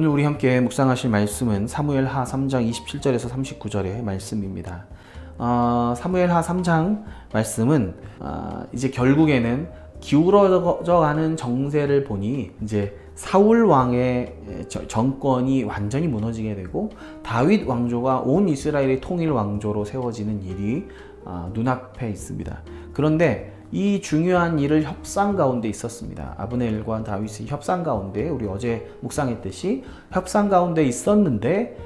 오늘 우리 함께 묵상하실 말씀은 사무엘하 3장 27절에서 39절의 말씀입니다. 사무엘하 3장 말씀은 이제 결국에는 기울어져가는 정세를 보니 이제 사울 왕의 정권이 완전히 무너지게 되고 다윗 왕조가 온 이스라엘의 통일 왕조로 세워지는 일이 눈앞에 있습니다. 그런데 이 중요한 일을 협상 가운데 있었습니다. 아브넬과 다윗이 협상 가운데, 우리 어제 묵상했듯이 협상 가운데 있었는데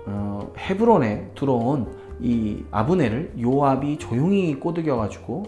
헤브론에 들어온 이 아브넬을 요압이 조용히 꼬드겨가지고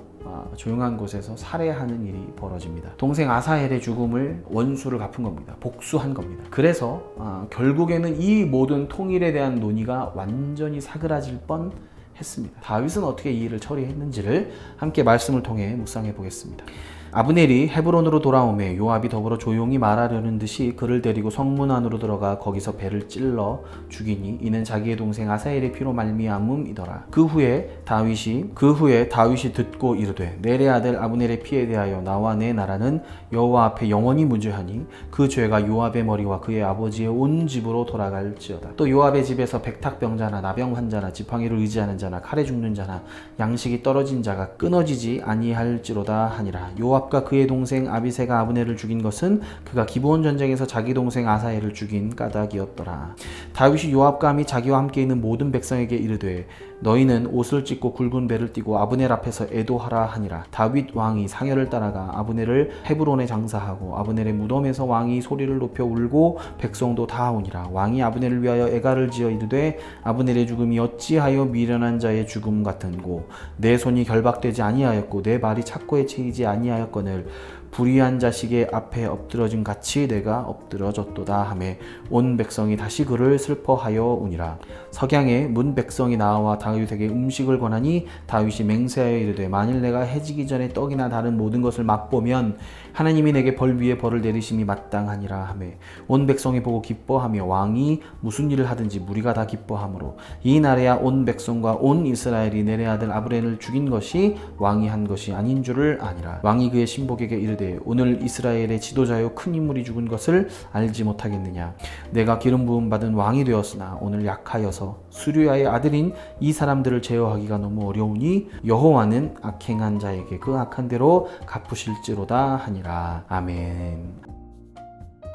조용한 곳에서 살해하는 일이 벌어집니다. 동생 아사헬의 죽음을 원수를 갚은 겁니다. 복수한 겁니다. 그래서 결국에는 이 모든 통일에 대한 논의가 완전히 사그라질 뻔 했습니다. 다윗은 어떻게 이 일을 처리했는지를 함께 말씀을 통해 묵상해 보겠습니다. 아브넬이 헤브론으로 돌아오매 요압이 더불어 조용히 말하려는 듯이 그를 데리고 성문 안으로 들어가 거기서 배를 찔러 죽이니 이는 자기의 동생 아사헬의 피로 말미암음이더라. 그 후에 다윗이 듣고 이르되 내레 아들 아브넬의 피에 대하여 나와 내 나라는 여호와 앞에 영원히 무죄하니 그 죄가 요압의 머리와 그의 아버지의 온 집으로 돌아갈지어다. 또 요압의 집에서 백탁병자나 나병 환자나 지팡이를 의지하는 자나 칼에 죽는 자나 양식이 떨어진 자가 끊어지지 아니할지로다 하니라. 요압과 그의 동생 아비새가 아브넬을 죽인 것은 그가 기브온 전쟁에서 자기 동생 아사헬을 죽인 까닭이었더라. 다윗이 요압과 함이 자기와 함께 있는 모든 백성에게 이르되 너희는 옷을 찢고 굵은 배를 띠고 아브넬 앞에서 애도하라 하니라. 다윗 왕이 상여를 따라가 아브넬을 헤브론에 장사하고 아브넬의 무덤에서 왕이 소리를 높여 울고 백성도 다 오니라. 왕이 아브넬을 위하여 애가를 지어 이르되 아브넬의 죽음이 어찌하여 미련한 자의 죽음 같은고 내 손이 결박되지 아니하였고 내 발이 착고에 채이지 아니하였거늘 불의한 자식의 앞에 엎드러짐 같이 내가 엎드러졌도다 하매 온 백성이 다시 그를 슬퍼하여 우니라. 석양에 문 백성이 나와 다윗에게 음식을 권하니 다윗이 맹세하여 이르되 만일 내가 해지기 전에 떡이나 다른 모든 것을 맛보면 하나님이 내게 벌 위에 벌을 내리심이 마땅하니라 하매 온 백성이 보고 기뻐하며 왕이 무슨 일을 하든지 무리가 다 기뻐하므로 이 날에야 온 백성과 온 이스라엘이 내레 아들 아브넬을 죽인 것이 왕이 한 것이 아닌 줄을 아니라. 왕이 그의 신복에게 이르되 오늘 이스라엘의 지도자요 큰 인물이 죽은 것을 알지 못하겠느냐. 내가 기름 부음 받은 왕이 되었으나 오늘 약하여서 수르야의 아들인 이 사람들을 제어하기가 너무 어려우니 여호와는 악행한 자에게 그 악한 대로 갚으실지로다 하니라. 아멘.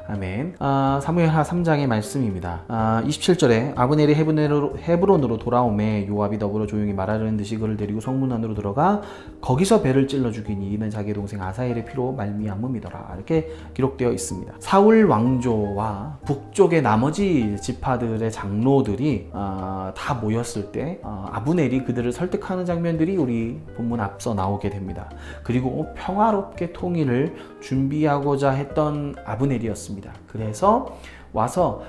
아멘. 사무엘하 3장의 말씀입니다. 27절에 아브넬이 헤브론으로 돌아오매 요압이 더불어 조용히 말하려는 듯이 그를 데리고 성문 안으로 들어가 거기서 배를 찔러 죽이니 이는 자기 동생 아사헬의 피로 말미암음이더라. 이렇게 기록되어 있습니다. 사울 왕조와 북쪽의 나머지 지파들의 장로들이 다 모였을 때 아브넬이 그들을 설득하는 장면들이 우리 본문 앞서 나오게 됩니다. 그리고 평화롭게 통일을 준비하고자 했던 아브넬이었습니다. 그래서 와서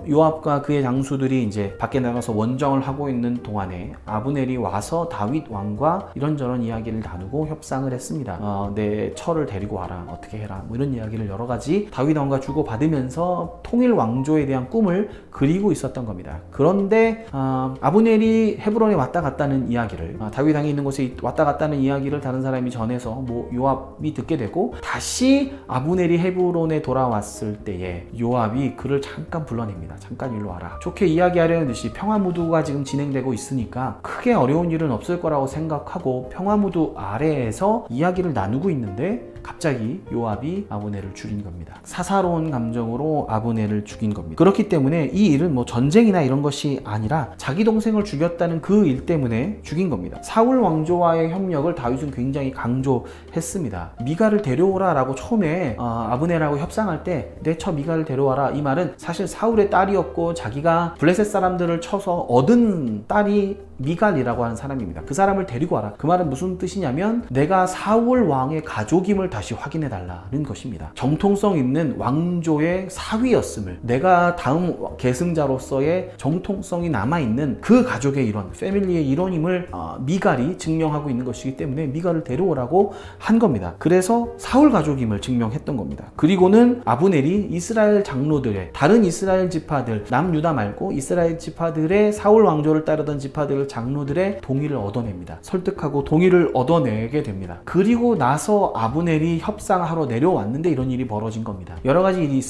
요압과 그의 장수들이 이제 밖에 나가서 원정을 하고 있는 동안에 아브넬이 와서 다윗 왕과 이런저런 이야기를 나누고 협상을 했습니다. 내 처를 데리고 와라, 어떻게 해라, 뭐 이런 이야기를 여러 가지 다윗 왕과 주고 받으면서 통일 왕조에 대한 꿈을 그리고 있었던 겁니다. 그런데 아브넬이 헤브론에 왔다 갔다는 이야기를 다윗 왕이 있는 곳에 왔다 갔다는 이야기를 다른 사람이 전해서 뭐 요압이 듣게 되고 다시 아브넬이 헤브론에 돌아왔을 때에 요압이 그를 잠깐 불러냅니다. 잠깐 일로 와라. 좋게 이야기하려는 듯이 평화무드가 지금 진행되고 있으니까 크게 어려운 일은 없을 거라고 생각하고 평화무드 아래에서 이야기를 나누고 있는데 갑자기 요압이 아브넬을 죽인 겁니다. 사사로운 감정으로 아브넬을 죽인 겁니다. 그렇기 때문에 이 일은 뭐 전쟁이나 이런 것이 아니라 자기 동생을 죽였다는 그 일 때문에 죽인 겁니다. 사울 왕조와의 협력을 다윗은 굉장히 강조했습니다. 미갈을 데려오라 라고 처음에 아브넬하고 협상할 때 내 처 미갈을 데려와라, 이 말은 사실 사울의 딸이었고 자기가 블레셋 사람들을 쳐서 얻은 딸이 미갈이라고 하는 사람입니다. 그 사람을 데리고 와라. 그 말은 무슨 뜻이냐면 내가 사울 왕의 가족임을 다시 확인해 달라는 것입니다. 정통성 있는 왕조의 사위였음을, 내가 다음 계승자로서의 정통성이 남아있는 그 가족의 일원, 패밀리의 일원임을 미갈이 증명하고 있는 것이기 때문에 미갈을 데려오라고 한 겁니다. 그래서 사울 가족임을 증명했던 겁니다. 그리고는 아브넬이 이스라엘 장로들의, 다른 이스라엘 지파들, 남유다 말고 이스라엘 지파들의 사울 왕조를 따르던 지파들 장로들의 동의를 얻어냅니다. 설득하고 동의를 얻어내게 됩니다. 그리고 나서 아브넬이 아브넬이 협상하러 내려왔는데 이런 일이 벌어진 겁니다. 여러 가지 일이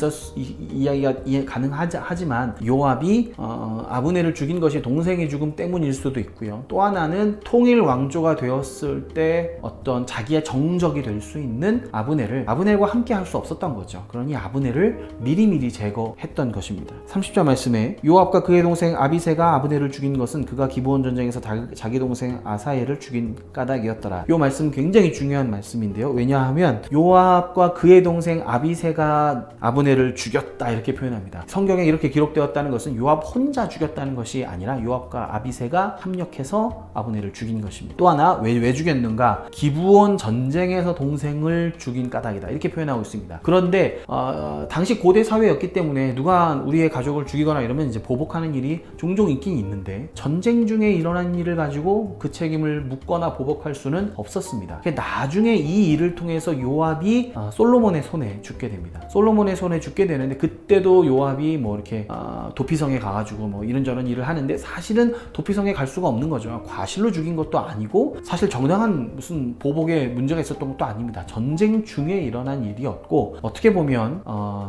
이야기가 가능하지만 요압이 아브넬을 죽인 것이 동생의 죽음 때문일 수도 있고요. 또 하나는 통일 왕조가 되었을 때 어떤 자기의 정적이 될 수 있는 아브넬과 함께 할 수 없었던 거죠. 그러니 아브넬을 미리미리 제거했던 것입니다. 30절 말씀에 요압과 그의 동생 아비새가 아브넬을 죽인 것은 그가 기브온 전쟁에서 자기 동생 아사엘을 죽인 까닭이었더라. 이 말씀 굉장히 중요한 말씀인데요. 왜냐하면 요압과 그의 동생 아비새가 아브넬을 죽였다 이렇게 표현합니다. 성경에 이렇게 기록되었다는 것은 요압 혼자 죽였다는 것이 아니라 요압과 아비새가 합력해서 아브넬을 죽인 것입니다. 또 하나 왜 죽였는가? 기브온 전쟁에서 동생을 죽인 까닭이다 이렇게 표현하고 있습니다. 그런데 당시 고대 사회였기 때문에 누가 우리의 가족을 죽이거나 이러면 이제 보복하는 일이 종종 있긴 있는데 전쟁 중에 일어난 일을 가지고 그 책임을 묻거나 보복할 수는 없었습니다. 나중에 이 일을 통해서 요압이 솔로몬의 손에 죽게 됩니다. 솔로몬의 손에 죽게 되는데 그때도 요압이 뭐 이렇게 도피성에 가가지고 뭐 이런저런 일을 하는데 사실은 도피성에 갈 수가 없는 거죠. 과실로 죽인 것도 아니고 사실 정당한 무슨 보복에 문제가 있었던 것도 아닙니다. 전쟁 중에 일어난 일이었고 어떻게 보면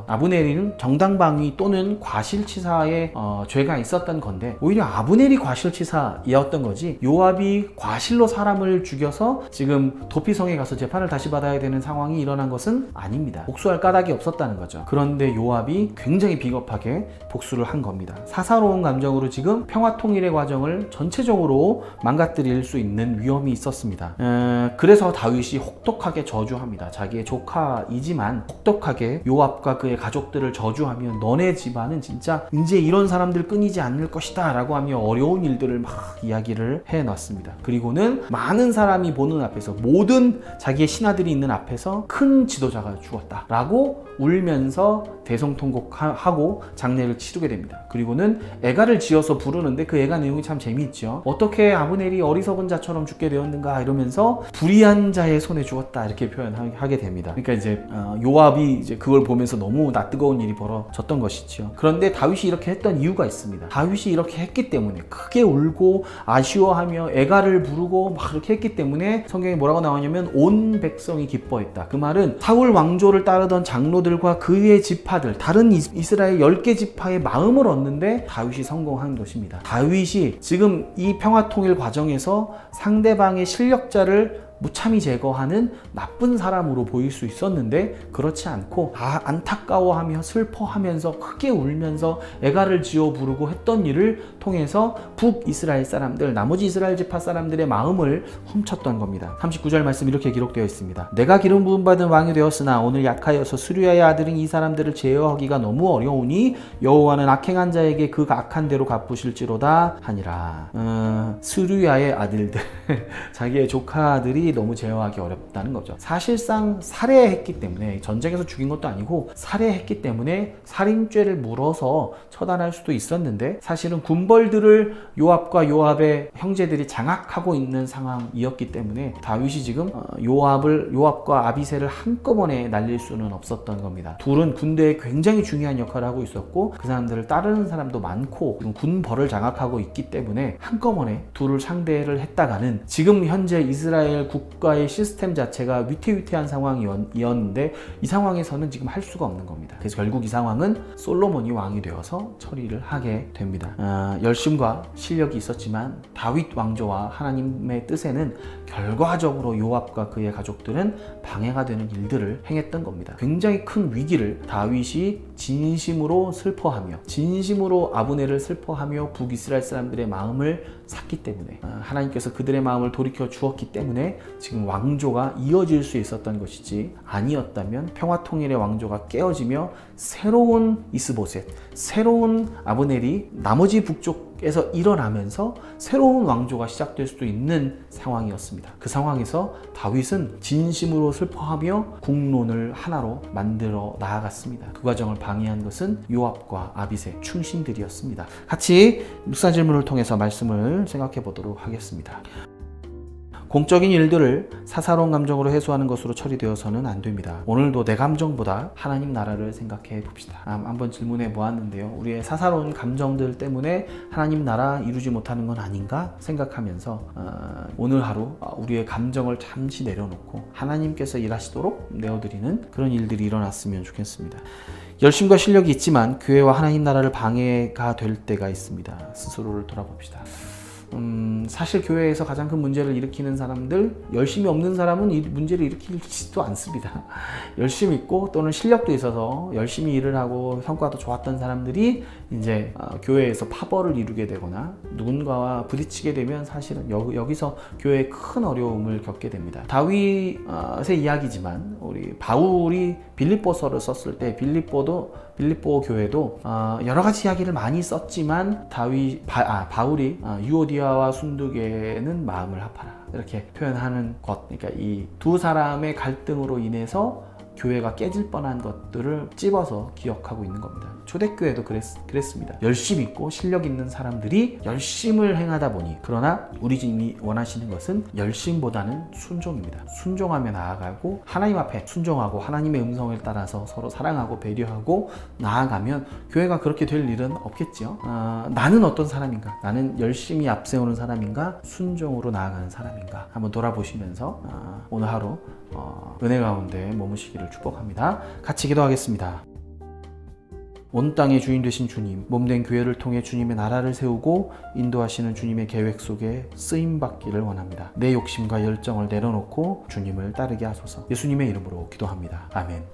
아브넬은 정당방위 또는 과실치사의 죄가 있었던 건데 오히려 아브넬이 과실치사였던 거지 요압이 과실로 사람을 죽여서 지금 도피성에 가서 재판을 다시 받아야 되는 상황이 일어난 것은 아닙니다. 복수할 까닭이 없었다는 거죠. 그런데 요압이 굉장히 비겁하게 복수를 한 겁니다. 사사로운 감정으로 지금 평화통일의 과정을 전체적으로 망가뜨릴 수 있는 위험이 있었습니다. 그래서 다윗이 혹독하게 저주합니다. 자기의 조카이지만 혹독하게 요압과 그의 가족들을 저주하며 너네 집안은 진짜 이제 이런 사람들 끊이지 않을 것이다 라고 하며 어려운 일들을 막 이야기를 해놨습니다. 그리고는 많은 사람이 보는 앞에서 모든 자기의 신하들이 있는 앞에서 큰 지도자가 죽었다 라고 울면서 대성통곡하고 장례를 치르게 됩니다. 그리고는 애가를 지어서 부르는데 그 애가 내용이 참 재미있죠. 어떻게 아브넬이 어리석은 자처럼 죽게 되었는가 이러면서 불의한 자의 손에 죽었다 이렇게 표현하게 됩니다. 그러니까 이제 요압이 이제 그걸 보면서 너무 낯뜨거운 일이 벌어졌던 것이죠. 그런데 다윗이 이렇게 했던 이유가 있습니다. 다윗이 이렇게 했기 때문에 크게 울고 아쉬워하며 애가를 부르고 막 그렇게 했기 때문에 성경에 뭐라고 나오냐면 온 백성이 기뻐했다. 그 말은 사울 왕조를 따르던 장로들과 그의 지파들 다른 이스라엘 10개 지파의 마음을 얻는데 다윗이 성공한 것입니다. 다윗이 지금 이 평화통일 과정에서 상대방의 실력자를 무참히 제거하는 나쁜 사람으로 보일 수 있었는데 그렇지 않고 안타까워하며 슬퍼하면서 크게 울면서 애가를 지어 부르고 했던 일을 통해서 북이스라엘 사람들 나머지 이스라엘 지파 사람들의 마음을 훔쳤던 겁니다. 39절 말씀 이렇게 기록되어 있습니다. 내가 기름 부음 받은 왕이 되었으나 오늘 약하여서 스루야의 아들인 이 사람들을 제어하기가 너무 어려우니 여호와는 악행한 자에게 그 악한 대로 갚으실지로다 하니라. 스루야의 아들들 자기의 조카들이 너무 제어하기 어렵다는 거죠. 사실상 살해했기 때문에 전쟁에서 죽인 것도 아니고 살해했기 때문에 살인죄를 물어서 처단할 수도 있었는데 사실은 군벌들을 요압과 요압의 형제들이 장악하고 있는 상황이었기 때문에 다윗이 지금 요압과 아비새를 한꺼번에 날릴 수는 없었던 겁니다. 둘은 군대에 굉장히 중요한 역할을 하고 있었고 그 사람들을 따르는 사람도 많고 군벌을 장악하고 있기 때문에 한꺼번에 둘을 상대를 했다가는 지금 현재 이스라엘 국가의 시스템 자체가 위태위태한 상황이었는데 이 상황에서는 지금 할 수가 없는 겁니다. 그래서 결국 이 상황은 솔로몬이 왕이 되어서 처리를 하게 됩니다. 열심과 실력이 있었지만 다윗 왕조와 하나님의 뜻에는 결과적으로 요압과 그의 가족들은 방해가 되는 일들을 행했던 겁니다. 굉장히 큰 위기를 다윗이 진심으로 슬퍼하며 진심으로 아브넬을 슬퍼하며 북이스라엘 사람들의 마음을 샀기 때문에 하나님께서 그들의 마음을 돌이켜 주었기 때문에 지금 왕조가 이어질 수 있었던 것이지 아니었다면 평화통일의 왕조가 깨어지며 새로운 이스보셋, 새로운 아브넬이 나머지 북쪽에서 일어나면서 새로운 왕조가 시작될 수도 있는 상황이었습니다. 그 상황에서 다윗은 진심으로 슬퍼하며 국론을 하나로 만들어 나아갔습니다. 그 과정을 방해한 것은 요압과 아비새 충신들이었습니다. 같이 묵상 질문을 통해서 말씀을 생각해 보도록 하겠습니다. 공적인 일들을 사사로운 감정으로 해소하는 것으로 처리되어서는 안 됩니다. 오늘도 내 감정보다 하나님 나라를 생각해 봅시다. 한번 질문해 보았는데요. 우리의 사사로운 감정들 때문에 하나님 나라 이루지 못하는 건 아닌가 생각하면서 오늘 하루 우리의 감정을 잠시 내려놓고 하나님께서 일하시도록 내어드리는 그런 일들이 일어났으면 좋겠습니다. 열심과 실력이 있지만 교회와 하나님 나라를 방해가 될 때가 있습니다. 스스로를 돌아봅시다. 사실 교회에서 가장 큰 문제를 일으키는 사람들, 열심이 없는 사람은 이 문제를 일으키지도 않습니다. 열심히 있고 또는 실력도 있어서 열심히 일을 하고 성과도 좋았던 사람들이 이제 교회에서 파벌을 이루게 되거나 누군가와 부딪히게 되면 사실은 여기서 교회에 큰 어려움을 겪게 됩니다. 다윗의 이야기지만 우리 바울이 빌립보서를 썼을 때 빌립보 교회도 여러 가지 이야기를 많이 썼지만 바울이 유오디아와 순두계는 마음을 합하라 이렇게 표현하는 것, 그러니까 이 두 사람의 갈등으로 인해서 교회가 깨질 뻔한 것들을 찝어서 기억하고 있는 겁니다. 초대교회도 그랬습니다. 열심 있고 실력 있는 사람들이 열심을 행하다 보니, 그러나 우리 주님이 원하시는 것은 열심보다는 순종입니다. 순종하며 나아가고 하나님 앞에 순종하고 하나님의 음성을 따라서 서로 사랑하고 배려하고 나아가면 교회가 그렇게 될 일은 없겠죠. 나는 어떤 사람인가? 나는 열심히 앞세우는 사람인가? 순종으로 나아가는 사람인가? 한번 돌아보시면서 오늘 하루 은혜 가운데 머무시기를 축복합니다. 같이 기도하겠습니다. 온 땅의 주인 되신 주님, 몸된 교회를 통해 주님의 나라를 세우고 인도하시는 주님의 계획 속에 쓰임받기를 원합니다. 내 욕심과 열정을 내려놓고 주님을 따르게 하소서. 예수님의 이름으로 기도합니다. 아멘.